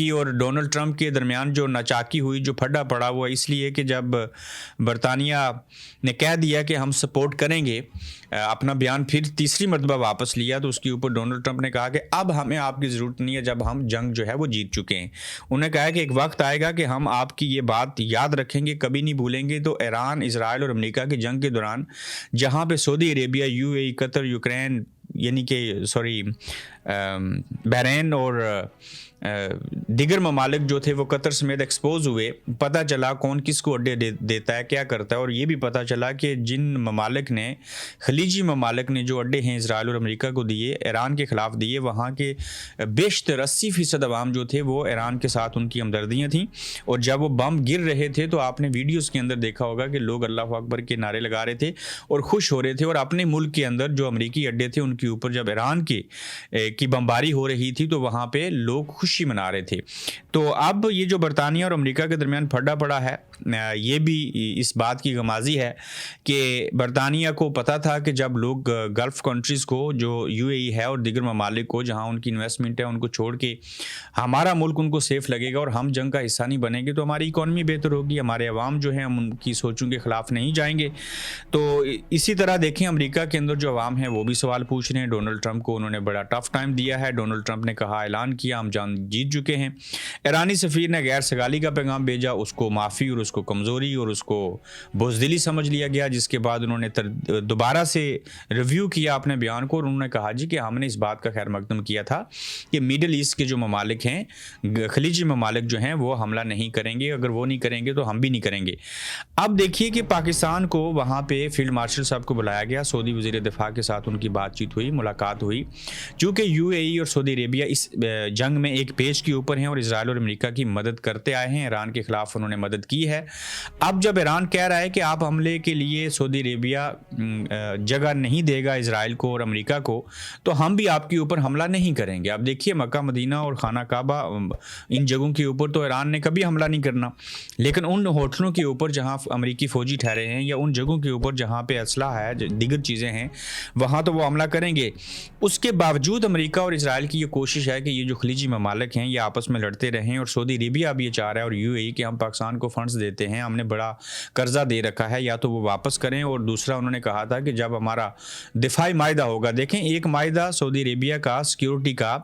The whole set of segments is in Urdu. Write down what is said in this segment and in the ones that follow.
کی اور ڈونلڈ ٹرمپ کے درمیان جو ناچاکی ہوئی، جو پھڈا پڑا، وہ اس لیے کہ جب برطانیہ نے کہہ دیا کہ ہم سپورٹ کریں گے، اپنا بیان پھر تیسری مرتبہ واپس لیا، تو اس کے اوپر ڈونلڈ ٹرمپ نے کہا کہ اب ہمیں آپ کی ضرورت نہیں ہے جب ہم جنگ جو ہے وہ جیت چکے ہیں۔ انہوں نے کہا کہ ایک وقت آئے گا کہ ہم آپ کی یہ بات یاد رکھیں گے، کبھی نہیں بھولیں گے۔ تو ایران، اسرائیل اور امریکہ کی جنگ کے دوران جہاں پہ Saudi Arabia, U A E, Qatar, Ukraine یعنی کہ بحرین اور دیگر ممالک جو تھے وہ قطر سمیت ایکسپوز ہوئے، پتہ چلا کون کس کو اڈے دیتا ہے، کیا کرتا ہے، اور یہ بھی پتہ چلا کہ جن ممالک نے، خلیجی ممالک نے جو اڈے ہیں اسرائیل اور امریکہ کو دیے، ایران کے خلاف دیے، وہاں کے بیشتر 80% عوام جو تھے وہ ایران کے ساتھ ان کی ہمدردیاں تھیں۔ اور جب وہ بم گر رہے تھے تو آپ نے ویڈیوز کے اندر دیکھا ہوگا کہ لوگ اللہ اکبر کے نعرے لگا رہے تھے اور خوش ہو رہے تھے، اور اپنے ملک کے اندر جو امریکی اڈے تھے ان کے اوپر جب ایران کی بمباری ہو رہی تھی تو وہاں پہ لوگ خوشی منا رہے تھے۔ تو اب یہ جو برطانیہ اور امریکہ کے درمیان پھڈا پڑا ہے، یہ بھی اس بات کی غمازی ہے کہ برطانیہ کو پتا تھا کہ جب لوگ گلف کنٹریز کو، جو یو اے ای ہے اور دیگر ممالک کو جہاں ان کی انویسٹمنٹ ہے، ان کو چھوڑ کے ہمارا ملک ان کو سیف لگے گا اور ہم جنگ کا حصہ نہیں بنیں گے تو ہماری اکانومی بہتر ہوگی، ہمارے عوام جو ہیں ہم ان کی سوچوں کے خلاف نہیں جائیں گے۔ تو اسی طرح دیکھیں امریکہ کے اندر جو عوام ہیں وہ بھی سوال پوچھ رہے ہیں۔ ڈونلڈ ٹرمپ کو انہوں نے بڑا ٹف ٹائم دیا ہے۔ ڈونلڈ ٹرمپ نے کہا، اعلان کیا ہم جنگ جیت چکے ہیں۔ ایرانی سفیر نے غیر سگالی کا پیغام بھیجا، اس کو معافی اور اس کو کمزوری اور اس کو بزدلی سمجھ لیا گیا، جس کے بعد انہوں نے دوبارہ سے ریویو کیا اپنے بیان کو اور انہوں نے کہا جی کہ ہم نے اس بات کا خیر مقدم کیا تھا کہ میڈل ایسٹ کے جو ممالک ہیں، خلیجی ممالک جو ہیں وہ حملہ نہیں کریں گے، اگر وہ نہیں کریں گے تو ہم بھی نہیں کریں گے۔ اب دیکھیے کہ پاکستان کو وہاں پہ فیلڈ مارشل صاحب کو بلایا گیا، سعودی وزیر دفاع کے ساتھ ان کی بات چیت ہوئی، ملاقات ہوئی، چونکہ یو اے ای اور سعودی عربیہ اس جنگ میں ایک پیج کے اوپر ہیں اور اسرائیل اور امریکہ کی مدد کرتے آئے ہیں، ایران کے خلاف انہوں نے مدد کی ہے۔ اب جب ایران کہہ رہا ہے کہ آپ حملے کے لیے سعودی عربیہ جگہ نہیں دے گا اسرائیل کو اور امریکہ کو، تو ہم بھی آپ کے اوپر حملہ نہیں کریں گے۔ اب دیکھیے مکہ مدینہ اور خانہ کعبہ، ان جگہوں کے اوپر تو ایران نے کبھی حملہ نہیں کرنا، لیکن ان ہوٹلوں کے اوپر جہاں امریکی فوجی ٹھہرے ہیں یا ان جگہوں کے اوپر جہاں پہ اسلحہ ہے، دیگر چیزیں ہیں، وہاں تو وہ حملہ کریں گے۔ اس کے باوجود امریکہ اور اسرائیل کی یہ کوشش ہے کہ یہ جو خلیجی ممالک ہیں یہ آپس میں لڑتے رہیں، اور سعودی عربیہ اب یہ چاہ رہا ہے اور یو اے ای کہ ہم پاکستان کو فنڈز دیتے ہیں، ہم نے بڑا قرضہ دے رکھا ہے، یا تو وہ واپس کریں، اور دوسرا انہوں نے کہا تھا کہ جب ہمارا دفاعی معاہدہ ہوگا، دیکھیں ایک معاہدہ سعودی عربیہ کا سیکیورٹی کا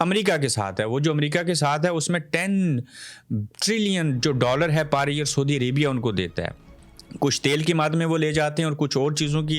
امریکہ کے ساتھ ہے، وہ جو امریکہ کے ساتھ ہے اس میں 10 ٹریلین جو ڈالر ہے پر ایئر سعودی عربیہ ان کو دیتا ہے، کچھ تیل کی مد میں وہ لے جاتے ہیں اور کچھ اور چیزوں کی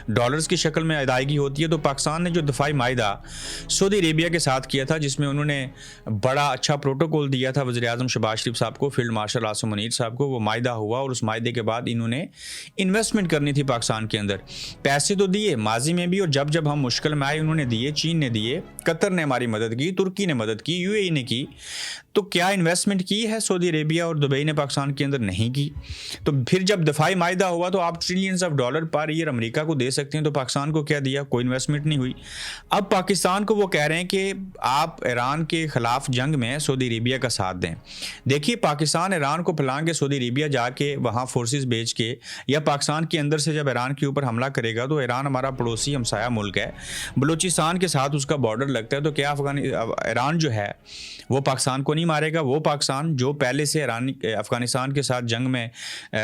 ڈالرز کی شکل میں ادائیگی ہوتی ہے۔ تو پاکستان نے جو دفاعی معاہدہ سعودی عربیہ کے ساتھ کیا تھا، جس میں انہوں نے بڑا اچھا پروٹوکول دیا تھا وزیر اعظم شہباز شریف صاحب کو، فیلڈ مارشل عاصم منیر صاحب کو، وہ معاہدہ ہوا اور اس معاہدے کے بعد انہوں نے انویسٹمنٹ کرنی تھی پاکستان کے اندر، پیسے تو دیے ماضی میں بھی، اور جب ہم مشکل میں آئے انہوں نے دیے، چین نے دیے، قطر نے ہماری مدد کی، ترکی نے مدد کی، یو اے ای نے کی، تو کیا انویسٹمنٹ کی ہے سعودی عربیہ اور دبئی نے پاکستان کے اندر؟ نہیں کی۔ تو پھر جب دفاعی معاہدہ ہوا تو آپ ٹریلینز آف ڈالر پر ایئر امریکہ کو دے سکتے ہیں، تو پاکستان کو کیا دیا؟ کوئی انویسٹمنٹ نہیں ہوئی۔ اب پاکستان کو وہ کہہ رہے ہیں کہ آپ ایران کے خلاف جنگ میں سعودی عربیہ کا ساتھ دیں۔ دیکھیے پاکستان ایران کو پھلائیں گے، سعودی عربیہ جا کے وہاں فورسز بھیج کے، یا پاکستان کے اندر سے جب ایران کے اوپر حملہ کرے گا، تو ایران ہمارا پڑوسی ہمسایہ ملک ہے، بلوچستان کے ساتھ اس کا بارڈر لگتا ہے، تو کیا ایران جو ہے وہ پاکستان کو نہیں مارے گا؟ وہ پاکستان جو پہلے سے افغانستان کے ساتھ جنگ میں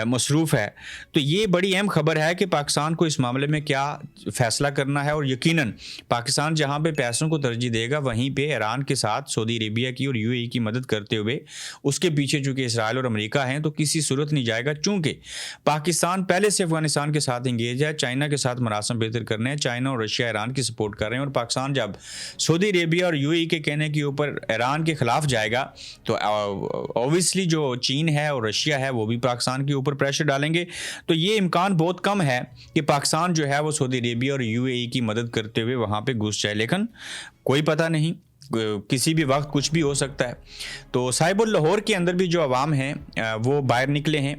مصروف ہے۔ تو یہ بڑی اہم خبر ہے کہ پاکستان کو اس معاملے میں کیا فیصلہ کرنا ہے، اور یقیناً پاکستان جہاں پہ پیسوں کو ترجیح دے گا وہیں پہ ایران کے ساتھ سعودی عربیہ کی اور یو اے ای کی مدد کرتے ہوئے اس کے پیچھے چونکہ اسرائیل اور امریکہ ہیں تو کسی صورت نہیں جائے گا، چونکہ پاکستان پہلے سے افغانستان کے ساتھ انگیج ہے، چائنا کے ساتھ مراسم بہتر کرنے ہیں، چائنا اور رشیا ایران کی سپورٹ کر رہے ہیں، اور پاکستان جب سعودی عربیہ اور یو اے ای کے کہنے کے اوپر ایران کے خلاف جائے گا تو اوبویسلی جو چین ہے اور رشیا ہے وہ بھی پاکستان کے اوپر پریشر ڈالیں گے۔ تو یہ امکان بہت کم ہے کہ پاکستان جو ہے وہ سعودی عربیہ اور یو اے ای کی مدد کرتے ہوئے وہاں پہ گھس جائے، لیکن کوئی پتہ نہیں، کسی بھی وقت کچھ بھی ہو سکتا ہے۔ تو صاحب اللاہور کے اندر بھی جو عوام ہیں وہ باہر نکلے ہیں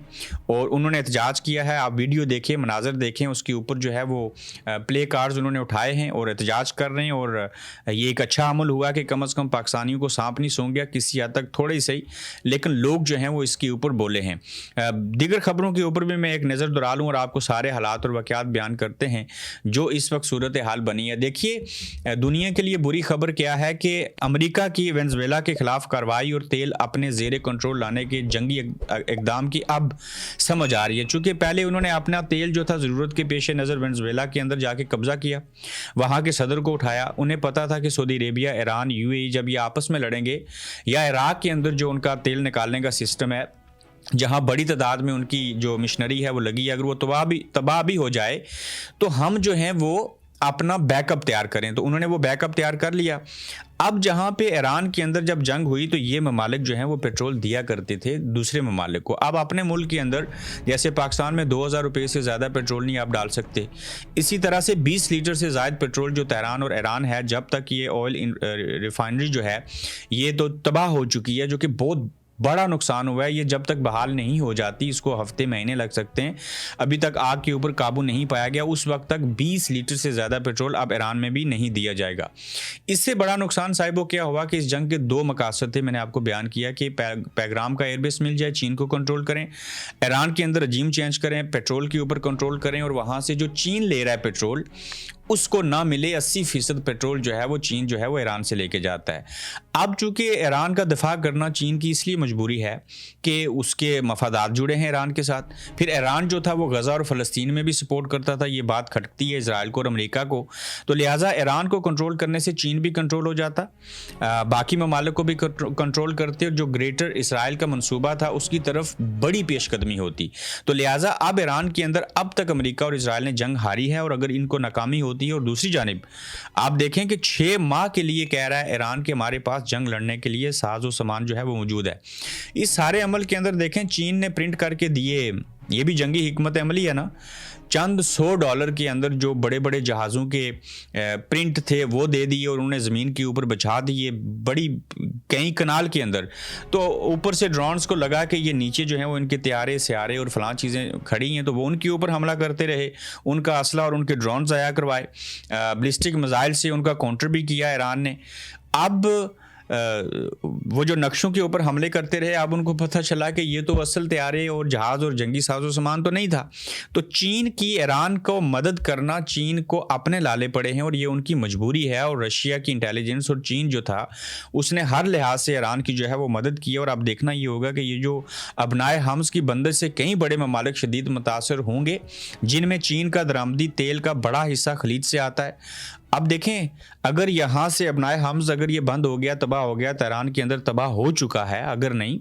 اور انہوں نے احتجاج کیا ہے، آپ ویڈیو دیکھیں، مناظر دیکھیں، اس کے اوپر جو ہے وہ پلے کارڈز انہوں نے اٹھائے ہیں اور احتجاج کر رہے ہیں، اور یہ ایک اچھا عمل ہوا کہ کم از کم پاکستانیوں کو سانپ نہیں سونگ گیا، کسی حد تک تھوڑے ہی صحیح، لیکن لوگ جو ہیں وہ اس کے اوپر بولے ہیں۔ دیگر خبروں کے اوپر بھی میں ایک نظر دوڑا لوں اور آپ کو سارے حالات اور واقعات بیان کرتے ہیں جو اس وقت صورت حال بنی ہے۔ دیکھیے دنیا کے لیے بری خبر کیا ہے کہ امریکہ کی وینزویلا کے خلاف کارروائی اور تیل اپنے زیر کنٹرول لانے کے جنگی اقدام کی اب سمجھ آ رہی ہے، چونکہ پہلے انہوں نے اپنا تیل جو تھا ضرورت کے پیش نظر وینزویلا کے اندر جا کے قبضہ کیا، وہاں کے صدر کو اٹھایا۔ انہیں پتا تھا کہ سعودی عربیہ، ایران، یو اے ای جب یہ آپس میں لڑیں گے یا عراق کے اندر جو ان کا تیل نکالنے کا سسٹم ہے، جہاں بڑی تعداد میں ان کی جو مشنری ہے وہ لگی ہے، اگر وہ تباہ بھی ہو جائے تو ہم جو ہیں وہ اپنا بیک اپ تیار کریں۔ تو انہوں نے وہ بیک اپ تیار کر لیا۔ اب جہاں پہ ایران کے اندر جب جنگ ہوئی تو یہ ممالک جو ہیں وہ پیٹرول دیا کرتے تھے دوسرے ممالک کو، اب اپنے ملک کے اندر جیسے پاکستان میں 2000 روپے سے زیادہ پیٹرول نہیں آپ ڈال سکتے، اسی طرح سے 20 لیٹر سے زائد پیٹرول جو تہران اور ایران ہے، جب تک یہ آئل ریفائنری جو ہے یہ تو تباہ ہو چکی ہے، جو کہ بہت بڑا نقصان ہوا ہے، یہ جب تک بحال نہیں ہو جاتی اس کو ہفتے مہینے لگ سکتے ہیں، ابھی تک آگ کے اوپر قابو نہیں پایا گیا، اس وقت تک 20 لیٹر سے زیادہ پیٹرول اب ایران میں بھی نہیں دیا جائے گا۔ اس سے بڑا نقصان صاحبوں کیا ہوا کہ اس جنگ کے 2 مقاصد تھے، میں نے آپ کو بیان کیا کہ پیغرام کا ایئر بیس مل جائے، چین کو کنٹرول کریں، ایران کے اندر رجیم چینج کریں، پیٹرول کے اوپر کنٹرول کریں، اور وہاں سے جو چین لے رہا ہے پیٹرول اس کو نہ ملے۔ 80% پیٹرول جو ہے وہ چین جو ہے وہ ایران سے لے کے جاتا ہے۔ اب چونکہ ایران کا دفاع کرنا چین کی اس لیے مجبوری ہے کہ اس کے مفادات جڑے ہیں ایران کے ساتھ، پھر ایران جو تھا وہ غزہ اور فلسطین میں بھی سپورٹ کرتا تھا، یہ بات کھٹکتی ہے اسرائیل کو اور امریکہ کو، تو لہٰذا ایران کو کنٹرول کرنے سے چین بھی کنٹرول ہو جاتا، باقی ممالک کو بھی کنٹرول کرتے، اور جو گریٹر اسرائیل کا منصوبہ تھا اس کی طرف بڑی پیش قدمی ہوتی۔ تو لہٰذا اب ایران کے اندر اب تک امریکہ اور اسرائیل نے جنگ ہاری ہے، اور اگر ان کو ناکامی ہوتی ہے، اور دوسری جانب آپ دیکھیں کہ 6 ماہ کے لیے کہہ رہا ہے ایران کے ہمارے پاس جنگ لڑنے کے لیے ساز و سامان جو ہے وہ موجود ہے، اس سارے عمل کے اندر دیکھیں چین نے پرنٹ کر کے دیے، یہ بھی جنگی حکمت عملی ہے نا، چند $100 کے اندر جو بڑے بڑے جہازوں کے پرنٹ تھے وہ دے دیے، اور انہوں نے زمین کے اوپر بچھا دیے بڑی کئی کنال کے اندر، تو اوپر سے ڈرونز کو لگا کہ یہ نیچے جو ہیں وہ ان کے طیارے سیارے اور فلاں چیزیں کھڑی ہیں، تو وہ ان کے اوپر حملہ کرتے رہے، ان کا اسلحہ اور ان کے ڈرون ضائع کروائے، بلسٹک میزائل سے ان کا کاؤنٹر بھی کیا ایران نے۔ اب وہ جو نقشوں کے اوپر حملے کرتے رہے، اب ان کو پتہ چلا کہ یہ تو اصل طیارے اور جہاز اور جنگی ساز و سامان تو نہیں تھا، تو چین کی ایران کو مدد کرنا چین کو اپنے لالے پڑے ہیں، اور یہ ان کی مجبوری ہے، اور رشیا کی انٹیلیجنس اور چین جو تھا اس نے ہر لحاظ سے ایران کی جو ہے وہ مدد کی، اور اب دیکھنا یہ ہوگا کہ یہ جو ابنائے حمز کی بندش سے کئی بڑے ممالک شدید متاثر ہوں گے، جن میں چین کا درآمدی تیل کا بڑا حصہ خلیج سے آتا ہے۔ اب دیکھیں اگر یہاں سے ابنائے حمز اگر یہ بند ہو گیا، تباہ ہو گیا، تہران کے اندر تباہ ہو چکا ہے، اگر نہیں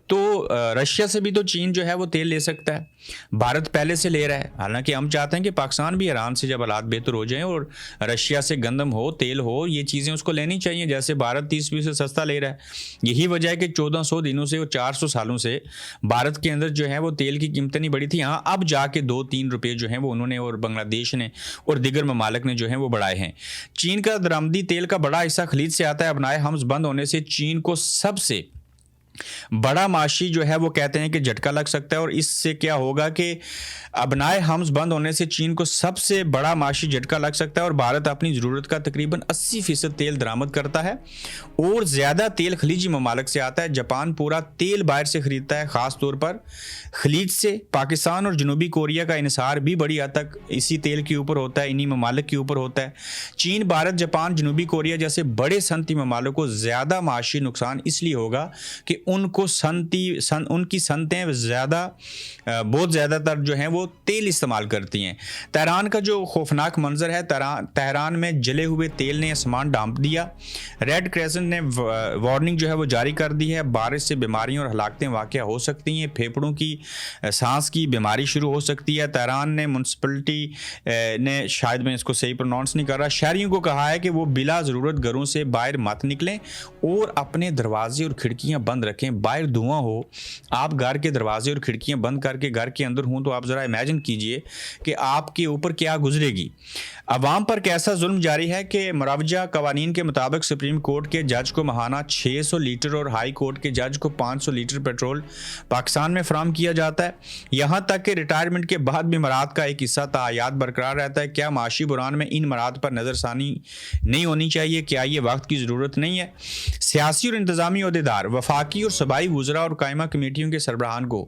تو رشیا سے بھی تو چین جو ہے وہ تیل لے سکتا ہے، بھارت پہلے سے لے رہا ہے، حالانکہ ہم چاہتے ہیں کہ پاکستان بھی ایران سے جب حالات بہتر ہو جائیں اور رشیا سے گندم ہو، تیل ہو، یہ چیزیں اس کو لینی چاہیے، جیسے بھارت 30% سے سستا لے رہا ہے۔ یہی وجہ ہے کہ 1400 دنوں سے اور 400 سالوں سے بھارت کے اندر جو ہے وہ تیل کی قیمتیں نہیں بڑھی تھی، ہاں اب جا کے 2-3 روپے جو ہیں وہ انہوں نے اور بنگلہ دیش نے اور دیگر ممالک نے جو ہیں وہ بڑھائے ہیں۔ چین کا درآمدی تیل کا بڑا حصہ خلیج سے آتا ہے، ابنائے حمز بند ہونے سے چین کو سب سے بڑا معاشی جو ہے وہ کہتے ہیں کہ جھٹکا لگ سکتا ہے، اور اس سے کیا ہوگا کہ ابنائے حمز بند ہونے سے چین کو سب سے بڑا معاشی جھٹکا لگ سکتا ہے، اور بھارت اپنی ضرورت کا تقریباً 80% تیل درآمد کرتا ہے، اور زیادہ تیل خلیجی ممالک سے آتا ہے۔ جاپان پورا تیل باہر سے خریدتا ہے، خاص طور پر خلیج سے۔ پاکستان اور جنوبی کوریا کا انحصار بھی بڑی حد تک اسی تیل کے اوپر ہوتا ہے، انہی ممالک کے اوپر ہوتا ہے۔ چین، بھارت، جاپان، جنوبی کوریا جیسے بڑے صنعتی ممالک کو زیادہ معاشی نقصان اس لیے ہوگا کہ ان کی صنعتیں بہت زیادہ تر جو ہیں وہ تیل استعمال کرتی ہیں۔ تہران کا جو خوفناک منظر ہے، تہران میں جلے ہوئے تیل نے آسمان ڈھانپ دیا، ریڈ کریسنٹ نے وارننگ جو ہے وہ جاری کر دی ہے، بارش سے بیماریاں اور ہلاکتیں واقع ہو سکتی ہیں، پھیپھڑوں کی سانس کی بیماری شروع ہو سکتی ہے۔ تہران نے میونسپلٹی نے، شاید میں اس کو صحیح پروناؤنس نہیں کر رہا، شہریوں کو کہا ہے کہ وہ بلا ضرورت گھروں سے باہر مت نکلیں اور اپنے دروازے اور کھڑکیاں بند رکھیں۔ باہر دھواں ہو، آپ گھر کے دروازے اور کھڑکیاں بند کر کے گھر کے اندر ہوں تو آپ ذرا امیجن کیجئے کہ آپ کے اوپر کیا گزرے گی۔ عوام پر کیسا ظلم جاری ہے کہ مروجہ قوانین کے مطابق سپریم کورٹ کے جج کو ماہانہ 600 لیٹر اور ہائی کورٹ کے جج کو 500 لیٹر پیٹرول پاکستان میں فراہم کیا جاتا ہے، یہاں تک کہ ریٹائرمنٹ کے بعد بھی مراد کا ایک حصہ تاحیات برقرار رہتا ہے۔ کیا معاشی بحران میں ان مراد پر نظر ثانی نہیں ہونی چاہیے؟ کیا یہ وقت کی ضرورت نہیں ہے؟ سیاسی اور انتظامی عہدیدار، وفاقی اور صوبائی وزراء اور قائمہ کمیٹیوں کے سربراہان کو